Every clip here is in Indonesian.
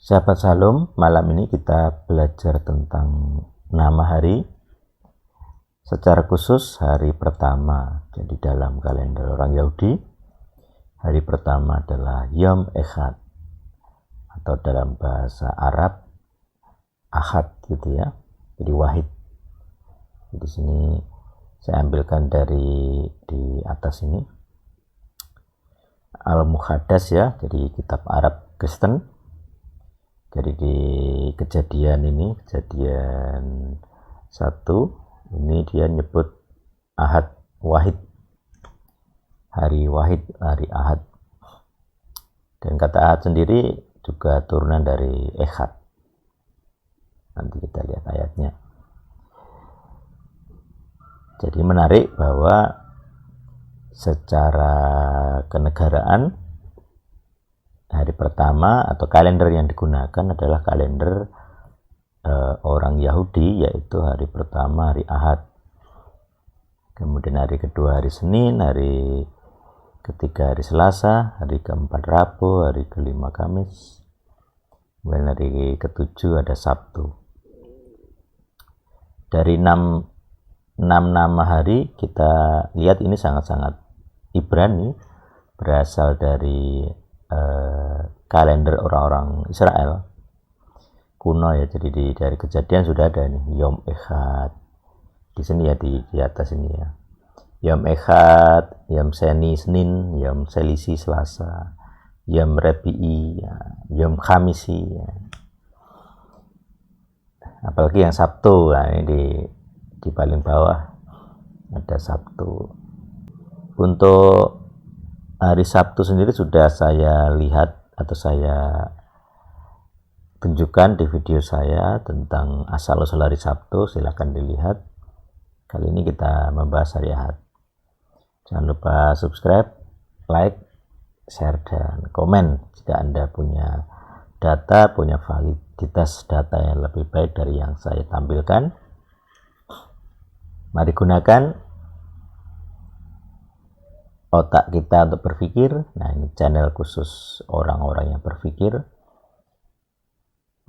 Sahabat Shalom, malam ini kita belajar tentang nama hari, secara khusus hari pertama. Jadi dalam kalender orang Yahudi, hari pertama adalah Yom Echad, atau dalam bahasa Arab Ahad gitu ya. Jadi wahid. Di sini saya ambilkan dari di atas ini Al-Muqaddas ya, jadi kitab Arab Kristen. Jadi di kejadian 1 ini dia nyebut Ahad Wahid, hari Wahid, hari Ahad. Dan kata Ahad sendiri juga turunan dari Echad. Nanti kita lihat ayatnya. Jadi menarik bahwa secara kenegaraan hari pertama atau kalender yang digunakan adalah kalender orang Yahudi, yaitu hari pertama hari Ahad, kemudian hari kedua hari Senin, hari ketiga hari Selasa, hari keempat Rabu, hari kelima Kamis, kemudian hari ketujuh ada Sabtu. Dari 6 nama hari kita lihat ini sangat-sangat Ibrani, berasal dari kalender orang-orang Israel kuno ya. Jadi dari kejadian sudah ada nih Yom Echad di sini ya, di atas ini ya. Yom Echad, Yom Sheni Senin, Yom Selisi Selasa, Yom Rebi'i ya, Yom Khamisi ya. Apalagi yang Sabtu, nah ini di paling bawah ada Sabtu. Untuk hari Sabtu sendiri sudah saya lihat atau saya tunjukkan di video saya tentang asal-usul hari Sabtu, silahkan dilihat. Kali ini kita membahas hari Ahad. Jangan lupa subscribe, like, share, dan komen jika Anda punya data, punya validitas data yang lebih baik dari yang saya tampilkan. Mari gunakan otak kita untuk berpikir. Nah, ini channel khusus orang-orang yang berpikir,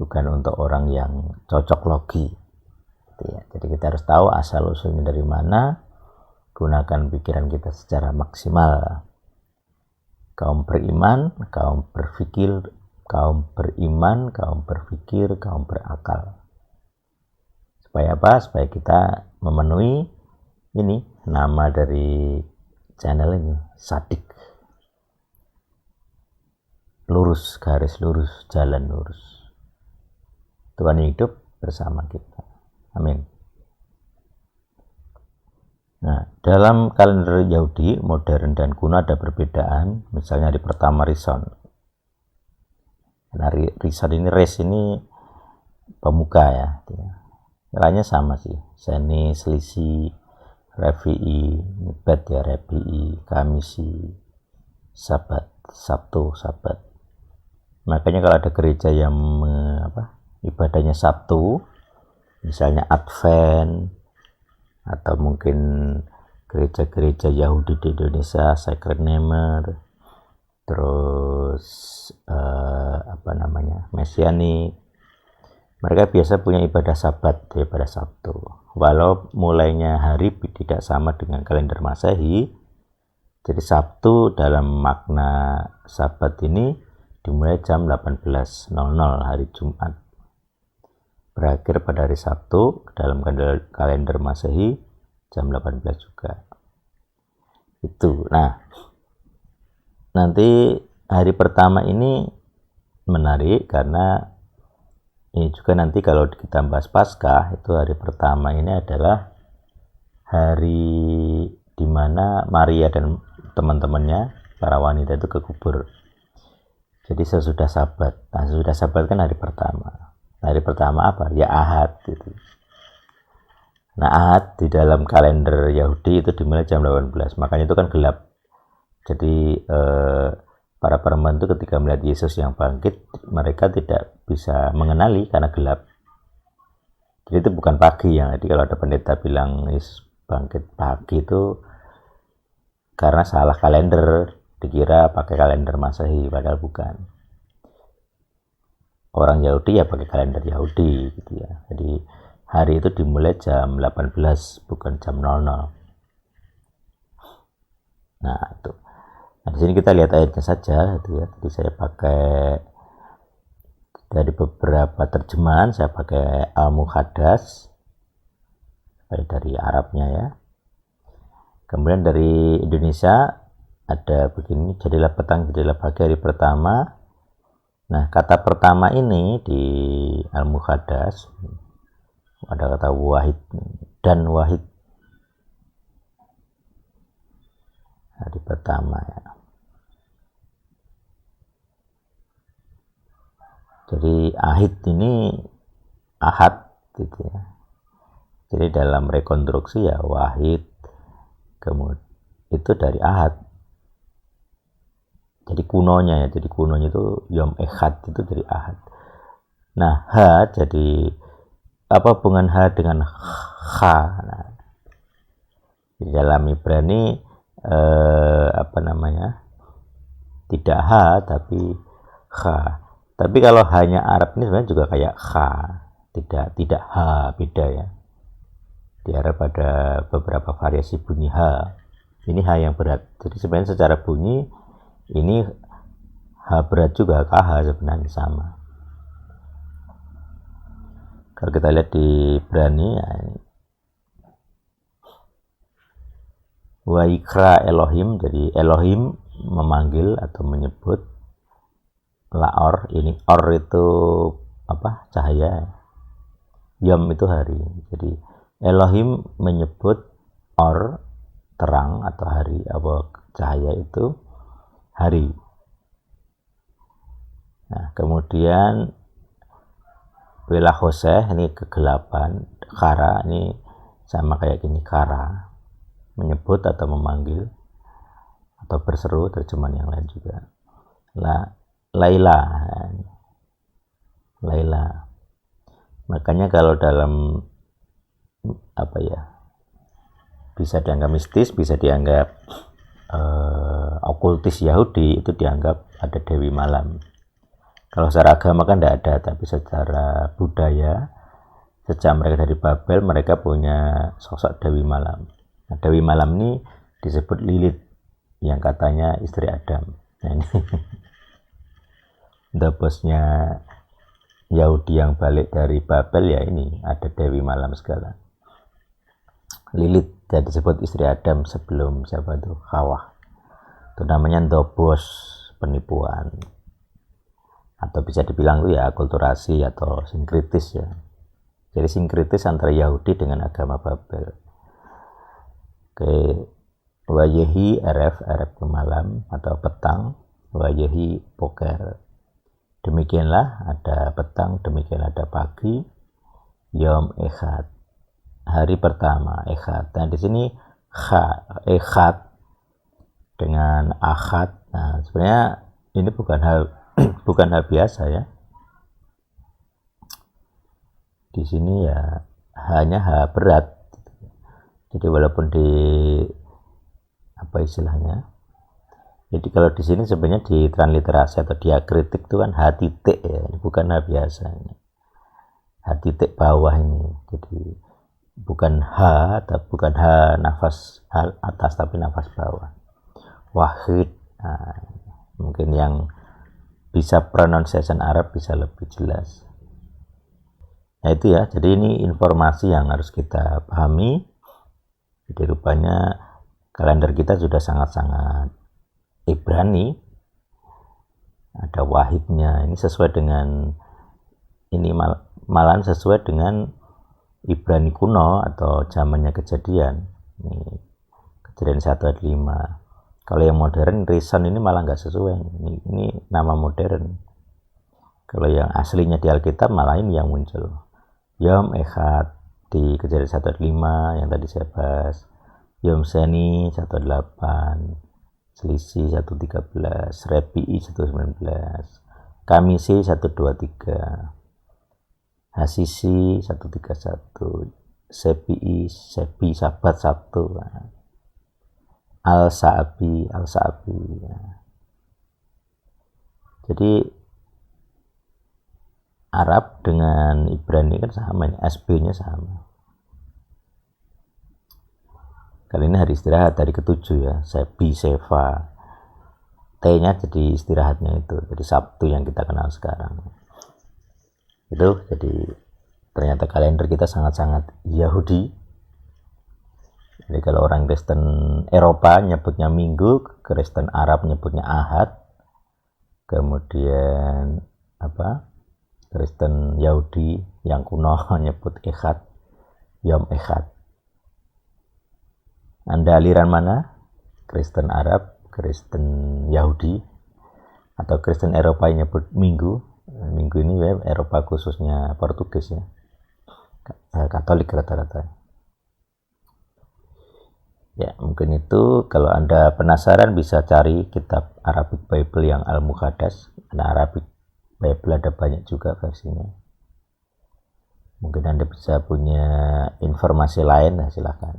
bukan untuk orang yang cocok logi gitu ya. Jadi kita harus tahu asal usulnya dari mana, gunakan pikiran kita secara maksimal. Kaum beriman, kaum berpikir, kaum beriman, kaum berpikir, kaum berakal. Supaya apa? Supaya kita memenuhi ini nama dari channel ini, Sadik, lurus, garis lurus, jalan lurus. Tuhan hidup bersama kita. Amin. Nah, dalam kalender Yahudi modern dan kuno ada perbedaan. Misalnya hari pertama Rishon. Hari Rishon ini, Res ini pemuka ya. Nilainya sama sih. Sheni, Selisi, Rebi'i, Bet ya, Rebi'i, Kamisi, Sabat, Sabtu, Sabat. Makanya kalau ada gereja yang ibadahnya Sabtu, misalnya Advent, atau mungkin gereja-gereja Yahudi di Indonesia, Sacred Namer, terus Mesianik, mereka biasa punya ibadah Sabat pada Sabtu. Walau mulainya hari tidak sama dengan kalender Masehi, jadi Sabtu dalam makna Sabat ini dimulai jam 18.00 hari Jumat, berakhir pada hari Sabtu dalam kalender Masehi jam 18 juga. Itu. Nah, nanti hari pertama ini menarik karena ini juga nanti kalau kita bahas Paskah, itu hari pertama ini adalah hari di mana Maria dan teman-temannya, para wanita itu ke kubur. Jadi sesudah Sabat. Nah, sesudah Sabat kan hari pertama. Hari pertama apa? Ya Ahad gitu. Nah, Ahad di dalam kalender Yahudi itu dimulai jam 18. Makanya itu kan gelap. Jadi para perempuan itu ketika melihat Yesus yang bangkit, mereka tidak bisa mengenali karena gelap. Jadi itu bukan pagi ya. Jadi kalau ada pendeta bilang Yesus bangkit pagi, itu karena salah kalender, dikira pakai kalender Masehi, padahal bukan. orang Yahudi ya pakai kalender Yahudi gitu ya. Jadi hari itu dimulai jam 18 bukan jam 00. Nah, itu. Nah, di sini kita lihat ayatnya saja gitu ya. Jadi saya pakai dari beberapa terjemahan, saya pakai Al-Muqaddas dari Arabnya ya. Kemudian dari Indonesia ada begini, jadilah petang, jadilah pagi hari pertama. Nah, kata pertama ini di Al-Muqaddas ada kata wahid dan wahid, hari pertama ya. Jadi ahid ini ahad gitu ya. Jadi dalam rekonstruksi ya wahid, kemudian itu dari ahad. Jadi kunonya ya, jadi kunonya itu yom ehad itu dari ahad. Nah, ha jadi apa hubungan ha dengan kha? Nah, di dalam Ibrani apa namanya? Tidak ha tapi kha. Tapi kalau hanya Arab ini sebenarnya juga kayak kha, tidak ha, beda ya. Di Arab ada beberapa variasi bunyi ha. Ini ha yang berat. Jadi sebenarnya secara bunyi ini ha berat juga, kh sebenarnya sama. Kalau kita lihat di Ibrani ya, wa ikra Elohim, jadi Elohim memanggil atau menyebut, laor, ini or itu apa, cahaya, yom itu hari. Jadi Elohim menyebut or, terang atau hari, apa cahaya itu hari. Nah, kemudian Wela Hoseh ini kegelapan, kara ini sama kayak gini, kara menyebut atau memanggil atau berseru, terjemahan yang lain juga. Laila, Laila. Makanya kalau dalam apa ya, bisa dianggap mistis, bisa dianggap okultis Yahudi, itu dianggap ada Dewi Malam. Kalau secara agama kan tidak ada, tapi secara budaya, sejak mereka dari Babel, mereka punya sosok Dewi Malam. Nah, Dewi Malam ini disebut Lilith, yang katanya istri Adam. Nah, ini the bosnya Yahudi yang balik dari Babel ya, ini ada Dewi Malam segala. Lilith jadi disebut istri Adam sebelum siapa itu, Hawa. Itu namanya the boss, penipuan. Atau bisa dibilang itu ya akulturasi atau sinkritis ya. Jadi sinkritis antara Yahudi dengan agama Babel. Oke, wayehi RF ke malam atau petang, wayehi poker. Demikianlah ada petang, demikianlah ada pagi, yom ehad, hari pertama, ehad. Nah, di sini ehad dengan ahad. Nah, sebenarnya ini bukan hal biasa ya. Di sini ya hanya ha berat. Jadi walaupun di apa istilahnya? Jadi kalau di sini sebenarnya di transliterasi atau diakritik itu kan ha titik ya, bukan ha biasa. Ha titik bawah ini. Jadi bukan ha, bukan ha nafas atas tapi nafas bawah. Wahid. Nah, mungkin yang bisa pronunciation Arab bisa lebih jelas. Nah itu ya, jadi ini informasi yang harus kita pahami. Jadi rupanya kalender kita sudah sangat-sangat Ibrani, ada wahidnya, ini sesuai dengan ini malahan sesuai dengan Ibrani kuno atau zamannya Kejadian. Ini Kejadian 1 ayat 5. Kalau yang modern Rison ini malah nggak sesuai. Ini nama modern. Kalau yang aslinya di Alkitab malah ini yang muncul. Yom Ehad di Kejadian 1 ayat 5 yang tadi saya bahas. Yom Seni 1 ayat 8. Selisih 1:13. Repi'i 1:19. Kamisi 1:23. Hasisi 1:31. Sepi Sabat Sabtu. Al-Sa'abi. Ya. Jadi Arab dengan Ibrani kan sama, ini SB-nya sama. Kali ini hari istirahat, hari ketujuh ya, Sebi, Seva. T-nya jadi istirahatnya itu, jadi Sabtu yang kita kenal sekarang. Itu jadi ternyata kalender kita sangat-sangat Yahudi. Jadi kalau orang Kristen Eropa nyebutnya Minggu, Kristen Arab nyebutnya Ahad, kemudian Kristen Yahudi yang kuno nyebut Echad, Yom Echad. Anda aliran mana? Kristen Arab, Kristen Yahudi, atau Kristen Eropa yang nyebut Minggu. Minggu ini ya Eropa khususnya Portugis ya, Katolik rata-rata. Ya mungkin itu. Kalau Anda penasaran bisa cari kitab Arabic Bible yang Al-Muqaddas. Nah, Arabic Bible ada banyak juga versinya. Mungkin Anda bisa punya informasi lain, nah silahkan.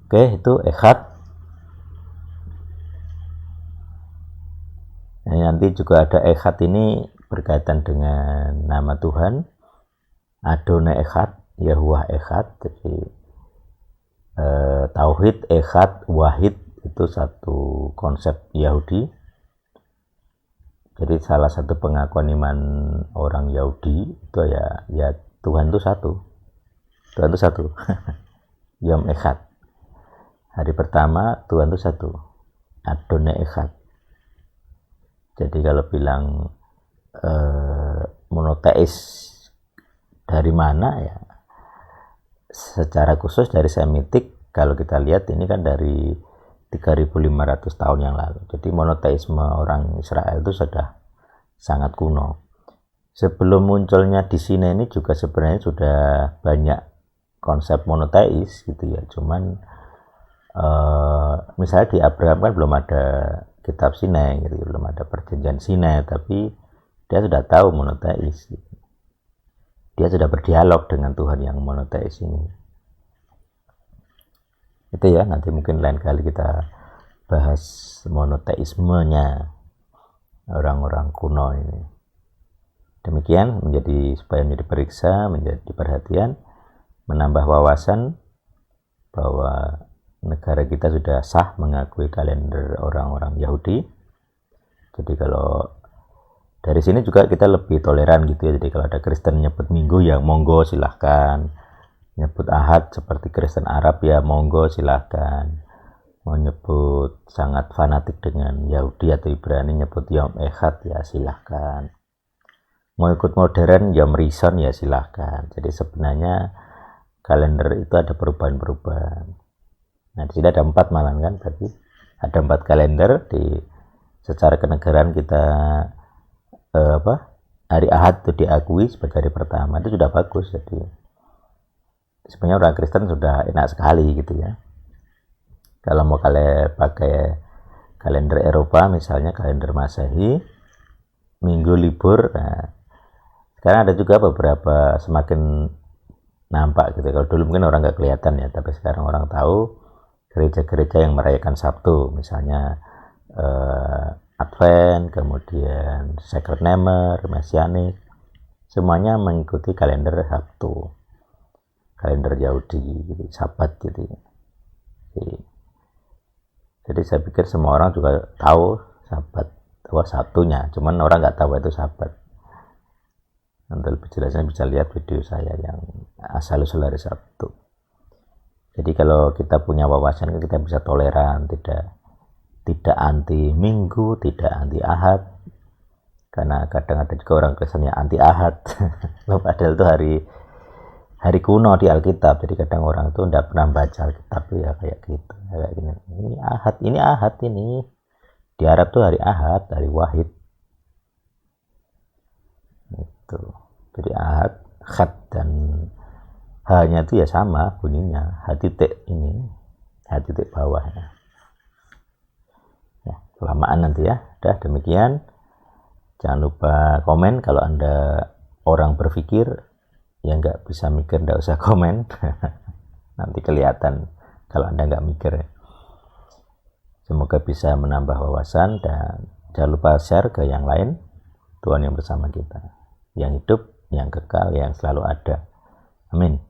Oke, itu Echad. Nah, nanti juga ada Echad ini berkaitan dengan nama Tuhan. Adonai Echad, Yahuwah Echad. Jadi Tauhid, Echad, Wahid itu satu konsep Yahudi. Jadi salah satu pengakuan iman orang Yahudi itu ya Tuhan itu satu. Tuhan itu satu. Yom Echad. Hari pertama Tuhan itu satu. Adonai Echad. Jadi kalau bilang monoteis dari mana ya? Secara khusus dari Semitik, kalau kita lihat ini kan dari 3.500 tahun yang lalu. Jadi monoteisme orang Israel itu sudah sangat kuno. Sebelum munculnya di sini ini juga sebenarnya sudah banyak konsep monoteis gitu ya. Cuman misalnya di Abraham kan belum ada kitab Sinai gitu, belum ada perjanjian Sinai, tapi dia sudah tahu monoteis gitu. Dia sudah berdialog dengan Tuhan yang monoteis ini. Itu ya, nanti mungkin lain kali kita bahas monoteismenya orang-orang kuno ini. Demikian supaya menjadi periksa, menjadi perhatian, menambah wawasan bahwa negara kita sudah sah mengakui kalender orang-orang Yahudi. Jadi kalau dari sini juga kita lebih toleran gitu ya. Jadi kalau ada Kristen nyebut Minggu ya monggo silahkan. Nyebut Ahad seperti Kristen Arab ya monggo silahkan. Mau nyebut sangat fanatik dengan Yahudi atau Ibrani nyebut Yom Echad ya silahkan. Mau ikut modern Yom Rishon ya silahkan. Jadi sebenarnya kalender itu ada perubahan-perubahan. Nah di sini ada 4 malah kan tadi. Ada 4 kalender secara kenegaraan kita hari Ahad itu diakui sebagai hari pertama, itu sudah bagus. Jadi sebenarnya orang Kristen sudah enak sekali gitu ya. Kalau mau pakai kalender Eropa misalnya kalender Masehi, minggu libur. Nah, sekarang ada juga beberapa semakin nampak gitu. Kalau dulu mungkin orang nggak kelihatan ya, tapi sekarang orang tahu gereja-gereja yang merayakan Sabtu, misalnya Advent, kemudian Sacred Namer, Mesianik, semuanya mengikuti kalender Sabtu, kalender Yahudi, gitu, Sabat gitu. Jadi saya pikir semua orang juga tahu Sabat, Sabtunya, cuman orang nggak tahu itu Sabat. Nanti lebih jelasnya bisa lihat video saya yang asal-usul hari Sabtu. Jadi kalau kita punya wawasan kita bisa toleran, tidak anti Minggu, tidak anti Ahad. Karena kadang ada juga orang Kristen yang anti Ahad. Padahal itu hari kuno di Alkitab. Jadi kadang orang itu tidak pernah baca Alkitab ya kayak gitu. Kayak gini. Ini Ahad ini. Di Arab tuh hari Ahad, hari Wahid. Itu. Jadi Ahad, Khat dan H-nya itu ya sama bunyinya. H titik ini, H titik bawahnya. Ya, kelamaan nanti ya. Udah demikian. Jangan lupa komen kalau Anda orang berpikir yang nggak bisa mikir, nggak usah komen. Nanti kelihatan kalau Anda nggak mikir. Semoga bisa menambah wawasan dan jangan lupa share ke yang lain. Tuhan yang bersama kita, yang hidup, yang kekal, yang selalu ada. Amin.